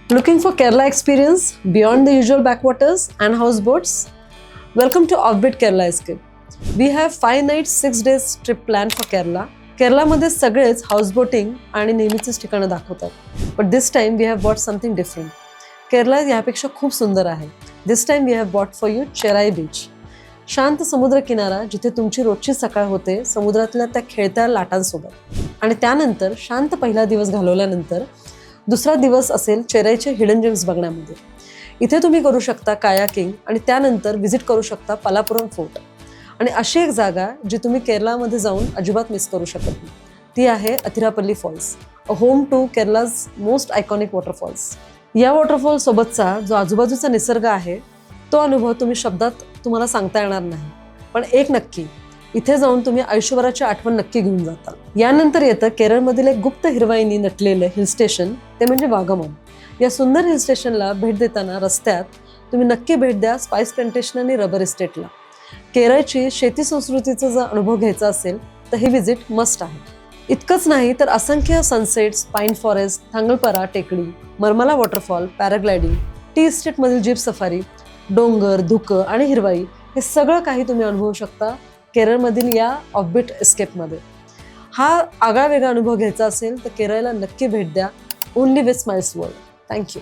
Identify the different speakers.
Speaker 1: Looking for Kerala experience beyond the usual backwaters and houseboats? Welcome to Offbeat Kerala Escape. We have 5 nights, 6 days trip planned for Kerala. केरलामध्ये सगळेच हाऊसबोटिंग आणि नेहमीचीच ठिकाणं दाखवतात. But this time we have bought something different. Kerala यापेक्षा खूप सुंदर आहे. This time we have bought for you Cherai beach. शांत समुद्र किनारा जिथे तुमची रोजची सकाळ होते समुद्रातल्या त्या खेळत्या लाटांसोबत. आणि त्यानंतर शांत पहिला दिवस घालवल्यानंतर दुसरा दिवस असेल चेराईचे हिडन जेम्स बघण्यामध्ये. इथे तुम्ही करू शकता कायाकिंग आणि त्यानंतर व्हिजिट करू शकता पलापुरम फोर्ट. आणि अशी एक जागा जी तुम्ही केरलामध्ये जाऊन अजिबात मिस करू शकत नाही ती आहे Athirappilly falls, a home to Kerala's most iconic waterfalls. या वॉटरफॉल सोबतचा जो आजूबाजूचा निसर्ग आहे तो अनुभव तुम्ही शब्दात तुम्हाला सांगता येणार नाही. पण एक नक्की, इथे जाऊन तुम्ही आयुष्यभराची आठवण नक्की घेऊन जाताल. यानंतर येतं केरळमधील एक गुप्त हिरवाईनी नटलेलं हिल स्टेशन, ते म्हणजे वाघमन. या सुंदर हिल स्टेशनला भेट देताना रस्त्यात तुम्ही नक्की भेट द्या स्पाइस प्लांटेशन आणि रबर इस्टेटला. केरळची शेती संस्कृतीचा जर अनुभव घ्यायचा असेल तर ही व्हिजिट मस्ट आहे. इतकंच नाही तर असंख्य सनसेट्स, पाईन फॉरेस्ट, थांगलपरा टेकडी, मरमला वॉटरफॉल, पॅराग्लायडिंग, टी इस्टेटमधील जीप सफारी, डोंगर, धुकं आणि हिरवाई हे सगळं काही तुम्ही अनुभवू शकता केरळमधील या ऑफबीट एस्केपमध्ये. हा आगळा वेगळा अनुभव घ्यायचा असेल तर केरळला नक्की भेट द्या. Only with smiles world. Thank you.